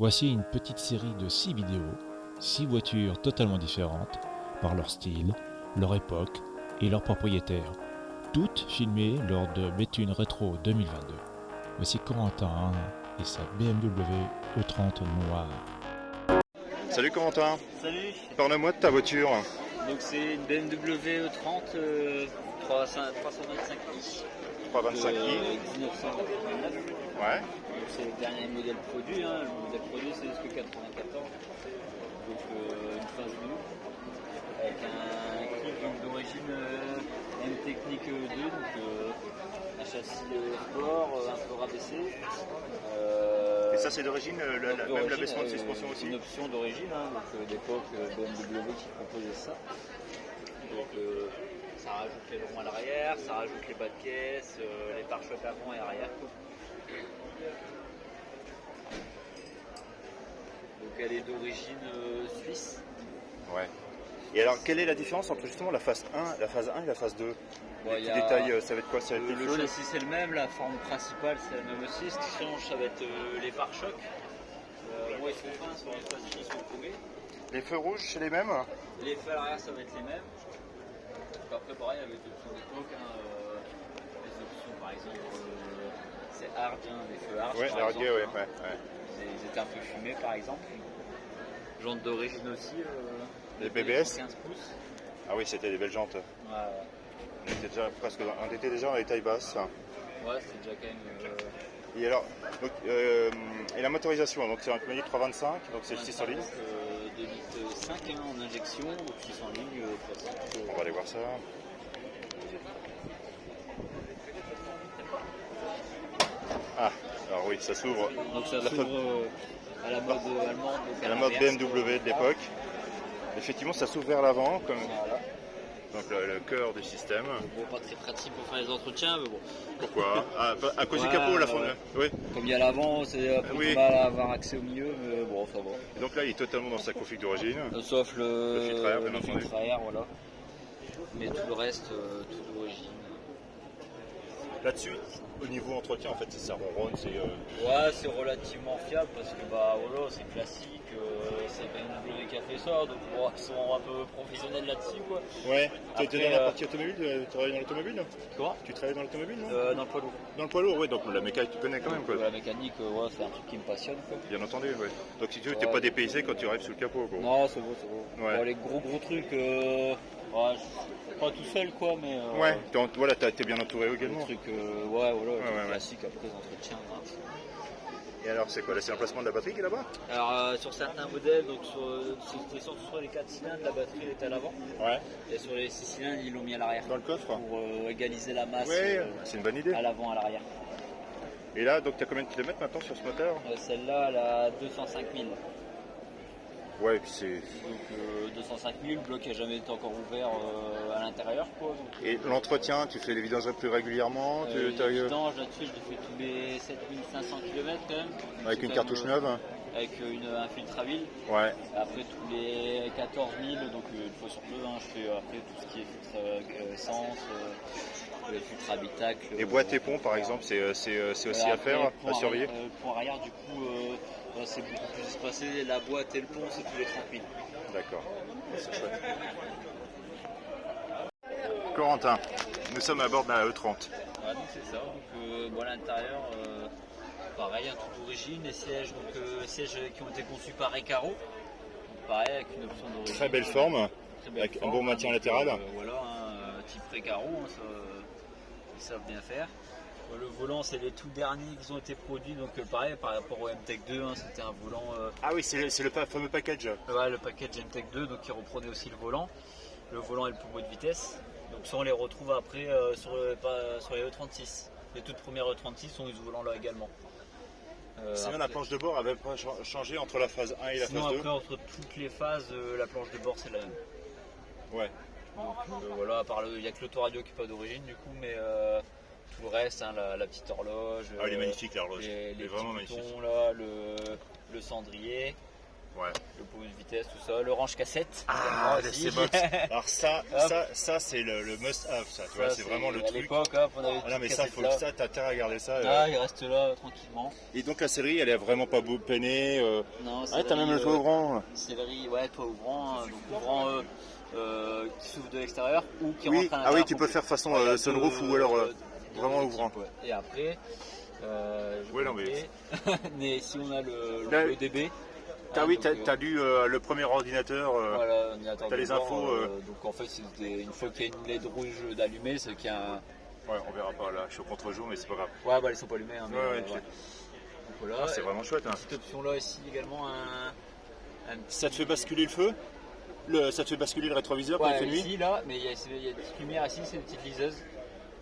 Voici une petite série de 6 vidéos, 6 voitures totalement différentes par leur style, leur époque et leurs propriétaires, toutes filmées lors de Béthune Rétro 2022. Voici Corentin et sa BMW E30 noire. Salut Corentin. Salut. Parle-moi de ta voiture. Donc c'est une BMW E30 325i. 325i. 1989. Ouais. Donc c'est le dernier modèle produit. Le modèle produit c'est jusqu'au 94. Donc une phase bleue. Avec un kit d'origine M Technique 2. Donc un châssis sport, un peu rabaissé. Et ça c'est d'origine, même l'abaissement de suspension aussi. Une option d'origine, donc d'époque BMW qui proposait ça. Donc ça rajoute les longs à l'arrière, ça rajoute les bas de caisse, les pare-chocs avant et arrière. Donc elle est d'origine suisse. Ouais. Et alors quelle est la différence entre justement la phase 1 et la phase 2? Bon, les petits détails, ça va être quoi? Ça va être le châssis c'est le même, la forme principale c'est la même aussi. Ce qui change ça va être les pare-chocs. Moi ils sont fins sur les phases qui sont chromés. Les feux rouges c'est les mêmes? Les feux à l'arrière ça va être les mêmes. Après pareil avec les options d'époque, les options par exemple c'est hard, les feux hard. Ouais, largué, ouais. Ils étaient un peu fumés par exemple. Jantes d'origine aussi. Les BBS 15 pouces. Ah oui, c'était des belles jantes. Ouais. On était déjà dans les tailles basses. Ouais, c'est déjà quand même. Et alors, donc, et la motorisation, donc c'est un Comedy 325, donc c'est 600 litres. 2 litres 5 en injection, donc 600 lignes classique. On va aller voir ça. Ah, alors oui, ça s'ouvre. Donc ça s'ouvre à la mode allemande. À la mode BMW de l'époque. Effectivement, ça s'ouvre vers l'avant, comme voilà. Donc le cœur du système. Bon, pas très pratique pour faire les entretiens, mais bon. Pourquoi? À cause du capot, la fondue. Oui. Comme il y a l'avant, c'est un peu mal à avoir accès au milieu, mais bon, ça va. Et donc là, il est totalement dans sa config d'origine. Sauf le filtre à air, bien entendu. filtre à air, voilà. Mais tout le reste, tout d'origine. Là-dessus, au niveau entretien, en fait, ça ronronne, c'est... Ouais, c'est relativement fiable parce que bah voilà, c'est classique, c'est BMW qui a fait ça, donc bon, ils sont un peu professionnels là-dessus quoi. Ouais, tu Après, es dans la partie automobile, tu travailles dans l'automobile? Quoi? Tu travailles dans l'automobile, non? Dans le poids lourd. Dans le poids lourd, oui, donc la mécanique, tu connais quand même, quoi. La mécanique, ouais, c'est un truc qui me passionne quoi. Bien entendu, oui. Donc si tu veux, t'es pas dépaysé quand tu arrives sous le capot, quoi. Non, c'est beau, c'est beau. Ouais. Bon, les gros trucs, ouais, je suis pas tout seul quoi, mais... Ouais, voilà, t'es bien entouré également. Les trucs, ouais, voilà, classique après les entretiens. Et alors, c'est quoi? Là, c'est l'emplacement de la batterie qui est là-bas? Alors, sur certains modèles, donc c'était surtout sur les 4 cylindres, la batterie elle était à l'avant. Ouais. Et sur les 6 cylindres, ils l'ont mis à l'arrière. Dans le coffre? Pour égaliser la masse. Ouais, c'est une bonne idée. À l'avant, à l'arrière. Et là, donc, t'as combien de kilomètres maintenant sur ce moteur? Celle-là, elle a 205 000. Ouais, et puis c'est... Donc 205 000, le bloc n'a jamais été encore ouvert à l'intérieur. Et l'entretien, tu fais les vidanges plus régulièrement? Les vidanges là-dessus, je les fais tous les 7500 km quand même. Avec une cartouche neuve? Avec un filtre à huile. Ouais. Après tous les 14 000, donc une fois sur deux, je fais après tout ce qui est filtre essence, le filtre habitacle. Et boîte et pont par exemple, c'est aussi à faire, à surveiller? Le pont arrière, du coup, c'est beaucoup plus espacé. La boîte et le pont, c'est tous les 30 000. D'accord, c'est chouette. Corentin, nous sommes à bord de la E30. Ouais, donc c'est ça. Donc, bon, à l'intérieur, pareil, un tout d'origine. Les sièges, sièges qui ont été conçus par Recaro. Donc, pareil, avec une option d'origine. Très belle forme, avec un bon maintien latéral. Voilà, type Recaro, ils savent bien faire. Le volant, c'est les tout derniers qui ont été produits, donc pareil par rapport au MTech 2, c'était un volant. Ah oui, c'est le fameux package. Ouais, le package MTech 2, donc qui reprenait aussi le volant. Le volant et le pommeau de vitesse. Donc ça, on les retrouve après sur les E36. Les toutes premières E36 ont eu ce volant-là également. Sinon, la planche de bord avait pas changé entre la phase 1 et la phase 2? Après, entre toutes les phases, la planche de bord, c'est la même. Ouais. Donc voilà, il n'y a que l'autoradio qui n'est pas d'origine du coup, mais tout le reste, la petite horloge. Ah, elle est magnifique l'horloge. Les vraiment petits magnifique. boutons, là, le cendrier. Ouais. Le pause vitesse, tout ça. Le range cassette. Ah, également c'est aussi. box. Alors ça c'est le must-have, ça. Tu vois, c'est vraiment le à truc. l'époque, hop, on avait Ah non, mais cette ça, faut cassette-là. ça, t'as intérêt à regarder ça. Là, il reste là tranquillement. Et donc la sellerie, elle est vraiment pas beau peinée. Non, Ah, t'as même le toit ouvrant. Céleri, ouais, toit ouvrant, donc ouvrant qui s'ouvre de l'extérieur ou qui Oui, rentre à ah l'intérieur. oui, tu peux le faire façon Ouais, il y a sunroof deux- ou alors deux vraiment types, ouvrant. ouais. Et après, Ouais, non, mais si on a Là, le DB. Oui, donc, t'as lu le premier ordinateur. voilà, ordinateur t'as de les bord, infos. donc en fait, une fois qu'il y a une LED rouge d'allumer, c'est qu'il y a un. Ouais, on verra pas là, je suis au contre-jour, mais c'est pas grave. Ouais, bah ils sont pas allumés. Hein, mais, Ouais, donc voilà. Ah, c'est vraiment chouette. Hein. Cette option là ici également un Ça te fait basculer le feu ça te fait basculer le rétroviseur quand il fait nuit. ici là, mais il y a des petites lumières ici, c'est une petite liseuse.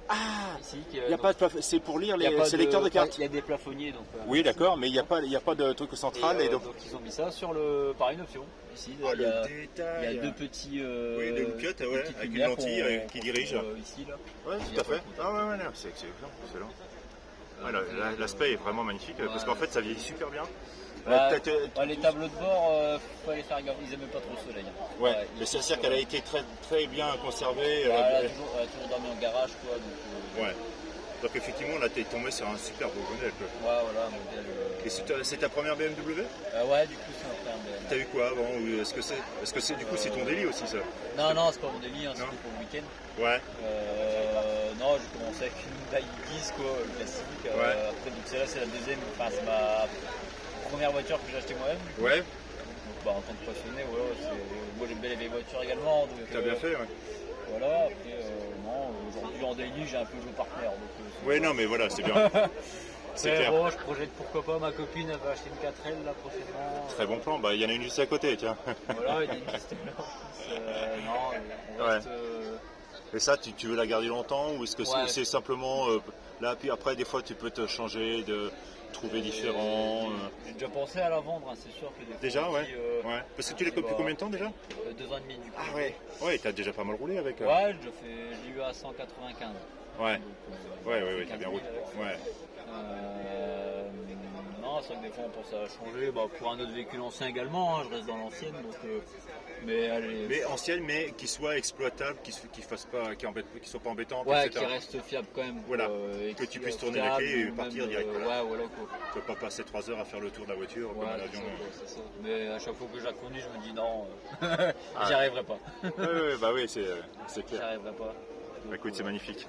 Ah, Ici, y a pas de c'est pour lire il y a les pas sélecteurs de cartes. Il y a des plafonniers donc. Oui, d'accord, mais il n'y a pas de truc central. Et, Et donc... ils ont mis ça sur par une option. Ici, Ah, il y a le détail. deux petits. Oui, des lookouts, des ouais, petites avec une lumières lentille qui dirige. Ici là. Ouais, tout à fait. Ah ouais, non, c'est excellent. Ouais, l'aspect est vraiment magnifique parce qu'en fait ça vieillit super bien. Les tableaux de bord, faut les faire gaffe, ils n'aimaient pas trop le soleil. Ouais, mais c'est-à-dire qu'elle a été très, très bien conservée. Elle a toujours dormi en garage quoi. Donc, ouais. Donc effectivement là t'es tombé sur un super beau modèle. Ouais, voilà, modèle. Et c'est ta première BMW? Ouais, du coup c'est un frère BMW. T'as eu quoi avant? Est-ce que c'est du coup c'est ton délit aussi ça? Non, c'est pas mon délit, hein, c'était pour le week-end. Ouais. Non, j'ai commencé avec une Hyundai i10 quoi, le classique. Ouais. Après, donc c'est la deuxième, enfin c'est ma première voiture que j'ai achetée moi-même. Ouais. Donc, bah, en tant que passionné, voilà, moi j'aime bien les vieilles voitures également. Donc, T'as bien fait, ouais. Voilà, après, non, aujourd'hui en daily j'ai un peu le partenaire. Ouais, non, mais voilà, c'est bien. C'est clair. Bon, je projette pourquoi pas, ma copine elle va acheter une 4L là prochainement. Très bon plan, bah il y en a une juste à côté, tiens. Voilà, il y a une piste là en plus. Non, on reste. Et ça, tu veux la garder longtemps ou est-ce que Ouais. c'est simplement là, puis après, des fois, tu peux te changer, de trouver différent. J'ai déjà pensé à la vendre, hein, c'est sûr que des fois Déjà, aussi, ouais. Parce que tu l'as depuis combien de temps déjà? 2 ans et demi du coup. Ah ouais. Ouais, t'as déjà pas mal roulé avec. Ouais, j'ai eu à 195. Ouais. Donc, Ouais, t'as bien roulé. Ouais. Non, c'est vrai que des fois on pense à changer, pour un autre véhicule ancien également, hein, je reste dans l'ancienne. Mais allez. Mais ancienne, mais qui soit exploitable, qui soit pas embêtante, Ouais, etc. qui reste fiable quand même. Voilà. Et Que qui tu puisses reste tourner la fiable, clé et ou partir même, direct. Ouais, voilà quoi. Tu peux pas passer 3 heures à faire le tour de la voiture comme à l'avion. C'est ça. Mais à chaque fois que je la conduis, je me dis non, j'y arriverai pas. Bah oui, c'est J'y clair. arriverai pas. Bah, écoute, c'est magnifique.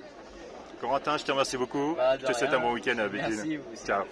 Corentin, je te remercie beaucoup. Bah, de Je te souhaite rien. un bon week-end à Béthune. Merci, vous aussi. Ciao.